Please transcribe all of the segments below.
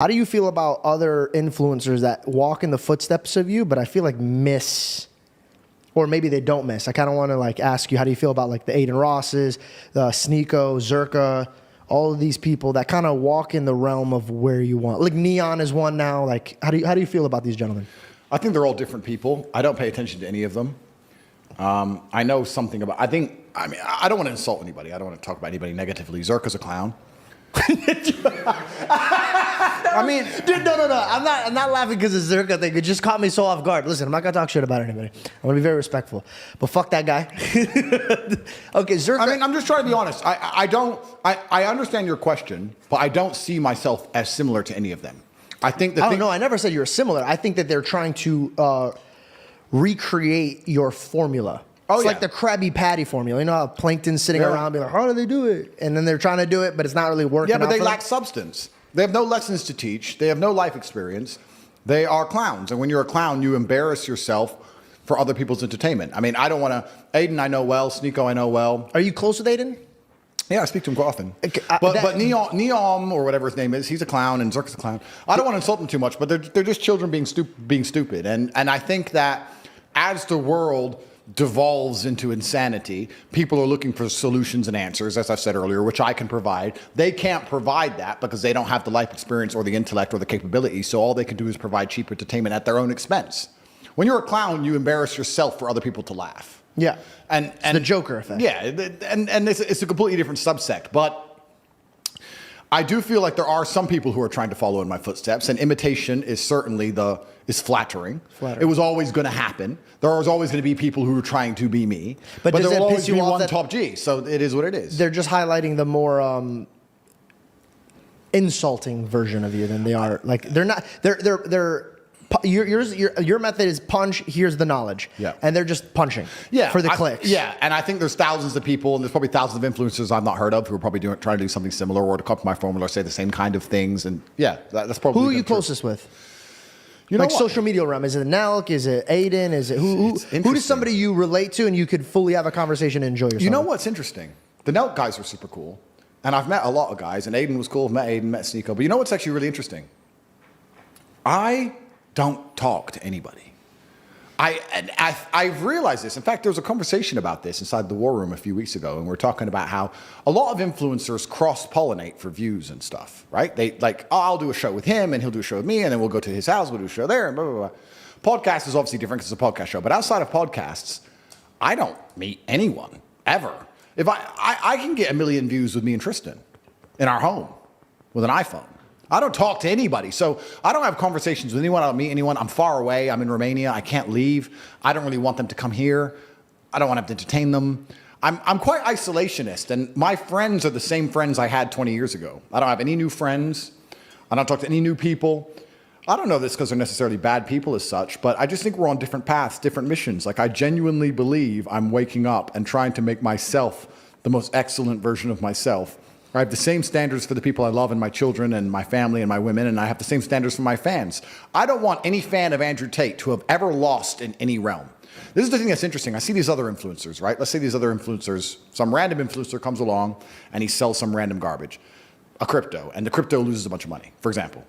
How do you feel about other influencers that walk in the footsteps of you, but I feel like miss, or maybe they don't miss? I kind of want to like ask you, how do you feel about like the Adin Rosses, the Sneako, Zerka, all of these people that kind of walk in the realm of where you want? Like Neon is one now. Like how do you feel about these gentlemen? I think they're all different people. I don't pay attention to any of them. I know something about. I don't want to insult anybody. I don't want to talk about anybody negatively. Zerka's a clown. I mean, dude, no. I'm not laughing because of Zerka thing. It just caught me so off guard. Listen, I'm not gonna talk shit about anybody. I'm gonna be very respectful. But fuck that guy. Okay, Zerka. I mean, I'm just trying to be honest. I understand your question, but I don't see myself as similar to any of them. I think that. No, I never said you're similar. I think that they're trying to recreate your formula. It's like the Krabby Patty formula. You know how Plankton's sitting around being like, how do they do it? And then they're trying to do it, but it's not really working. Yeah, but they lack substance. They have no lessons to teach. They have no life experience. They are clowns. And when you're a clown, you embarrass yourself for other people's entertainment. I mean, I don't want to... Adin I know well. Sneako I know well. Are you close with Adin? Yeah, I speak to him quite often. Okay, but Neom, or whatever his name is, he's a clown, and Zerka's a clown. I don't want to insult them too much, but they're just children being stupid. And I think that as the world devolves into insanity, people are looking for solutions and answers, as I've said earlier, which I can provide. They can't provide that because they don't have the life experience or the intellect or the capability, so all they can do is provide cheap entertainment at their own expense. When you're a clown, you embarrass yourself for other people to laugh. Yeah, and it's the Joker effect. Yeah, and it's a completely different subsect, but I do feel like there are some people who are trying to follow in my footsteps, and imitation is certainly flattering. It was always going to happen. There was always going to be people who were trying to be me, but there will always be one top G. So it is what it is. They're just highlighting the more insulting version of you than they are. Like they're not. Your method is punch. Here's the knowledge. Yeah, and they're just punching. Yeah, for the clicks. Yeah, and I think there's thousands of people, and there's probably thousands of influencers I've not heard of who are probably trying to do something similar or to copy my formula or say the same kind of things. And yeah, that's probably. Who are you closest with? You know, like social media realm, is it Nelk? Is it Adin? Is it who does somebody you relate to and you could fully have a conversation and enjoy yourself? You know what's interesting? The Nelk guys are super cool, and I've met a lot of guys, and Adin was cool. I've met Adin, met Sneako, but you know what's actually really interesting? I don't talk to anybody. I've realized this. In fact, there was a conversation about this inside the War Room a few weeks ago, and we're talking about how a lot of influencers cross-pollinate for views and stuff, right? They like, oh, I'll do a show with him, and he'll do a show with me, and then we'll go to his house, we'll do a show there, and blah, blah, blah. Podcast is obviously different because it's a podcast show, but outside of podcasts, I don't meet anyone, ever. If I can get 1 million views with me and Tristan in our home with an iPhone. I don't talk to anybody, so I don't have conversations with anyone. I don't meet anyone. I'm far away. I'm in Romania. I can't leave. I don't really want them to come here. I don't want to have to entertain them. I'm quite isolationist, and my friends are the same friends I had 20 years ago. I don't have any new friends. I don't talk to any new people. I don't know this because they're necessarily bad people as such, but I just think we're on different paths, different missions. Like, I genuinely believe I'm waking up and trying to make myself the most excellent version of myself. I have the same standards for the people I love and my children and my family and my women, and I have the same standards for my fans. I don't want any fan of Andrew Tate to have ever lost in any realm. This is the thing that's interesting. I see these other influencers, right? Let's say these other influencers, some random influencer comes along and he sells some random garbage, a crypto, and the crypto loses a bunch of money, for example.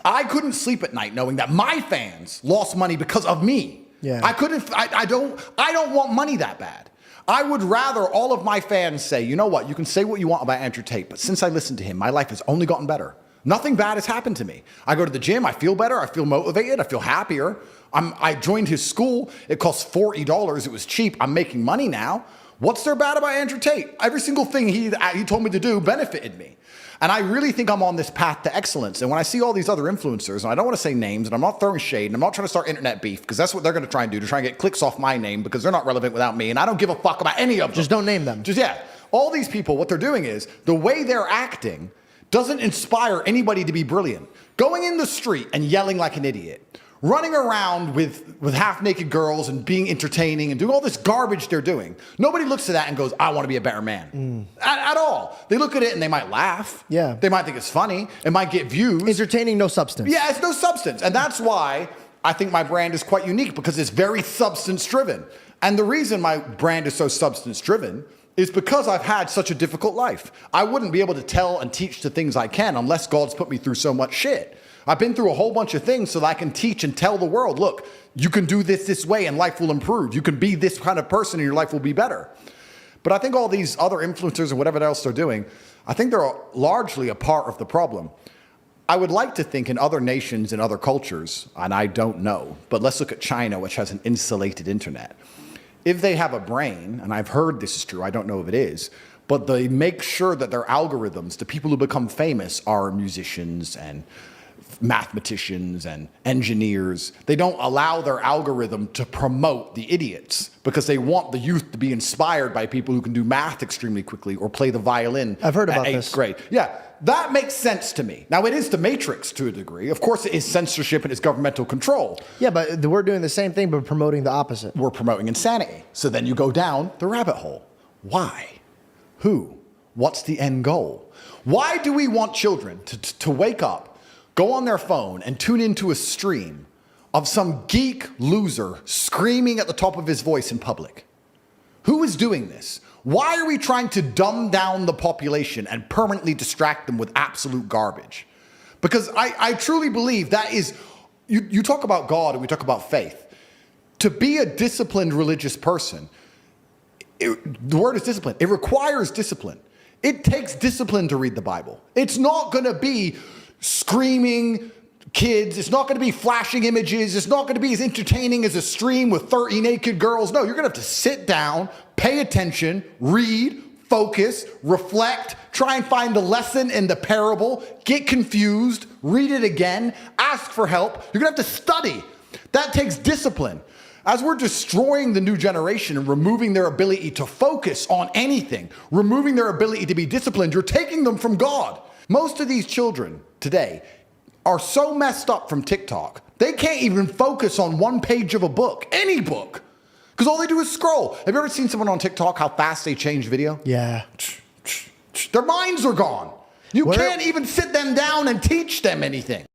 I couldn't sleep at night knowing that my fans lost money because of me. Yeah. I don't want money that bad. I would rather all of my fans say, you know what, you can say what you want about Andrew Tate, but since I listened to him, my life has only gotten better. Nothing bad has happened to me. I go to the gym, I feel better, I feel motivated, I feel happier. I joined his school, it cost $40, it was cheap, I'm making money now. What's there bad about Andrew Tate? Every single thing he told me to do benefited me. And I really think I'm on this path to excellence. And when I see all these other influencers, and I don't want to say names, and I'm not throwing shade, and I'm not trying to start internet beef, because that's what they're going to try and do, to try and get clicks off my name, because they're not relevant without me, and I don't give a fuck about any of them. Just don't name them. Yeah. All these people, what they're doing is, the way they're acting doesn't inspire anybody to be brilliant. Going in the street and yelling like an idiot, running around with half-naked girls and being entertaining and doing all this garbage they're doing. Nobody looks at that and goes, I want to be a better man. At all. They look at it and they might laugh. Yeah. They might think it's funny. It might get views. Entertaining, no substance. Yeah, it's no substance. And that's why I think my brand is quite unique, because it's very substance-driven. And the reason my brand is so substance-driven is because I've had such a difficult life. I wouldn't be able to tell and teach the things I can unless God's put me through so much shit. I've been through a whole bunch of things so that I can teach and tell the world, look, you can do this way and life will improve. You can be this kind of person and your life will be better. But I think all these other influencers and whatever else they're doing, I think they're largely a part of the problem. I would like to think in other nations and other cultures, and I don't know, but let's look at China, which has an insulated internet. If they have a brain, and I've heard this is true, I don't know if it is, but they make sure that their algorithms, the people who become famous are musicians and mathematicians and engineers. They don't allow their algorithm to promote the idiots because they want the youth to be inspired by people who can do math extremely quickly or play the violin. I've heard about at 8th this. grade. Yeah, that makes sense to me. Now, it is the Matrix to a degree. Of course, it is censorship and it's governmental control. Yeah, but we're doing the same thing, but promoting the opposite. We're promoting insanity. So then you go down the rabbit hole. Why? Who? What's the end goal? Why do we want children to wake up, go on their phone and tune into a stream of some geek loser screaming at the top of his voice in public? Who is doing this? Why are we trying to dumb down the population and permanently distract them with absolute garbage? Because I truly believe that is, you talk about God and we talk about faith. To be a disciplined religious person, the word is discipline. It requires discipline. It takes discipline to read the Bible. It's not going to be screaming kids. It's not going to be flashing images. It's not going to be as entertaining as a stream with 30 naked girls. No, you're going to have to sit down, pay attention, read, focus, reflect, try and find the lesson in the parable, get confused, read it again, ask for help. You're going to have to study. That takes discipline. As we're destroying the new generation and removing their ability to focus on anything, removing their ability to be disciplined, you're taking them from God. Most of these children today are so messed up from TikTok, they can't even focus on one page of a book, any book, because all they do is scroll. Have you ever seen someone on TikTok, how fast they change video? Yeah. Their minds are gone. You can't even sit them down and teach them anything.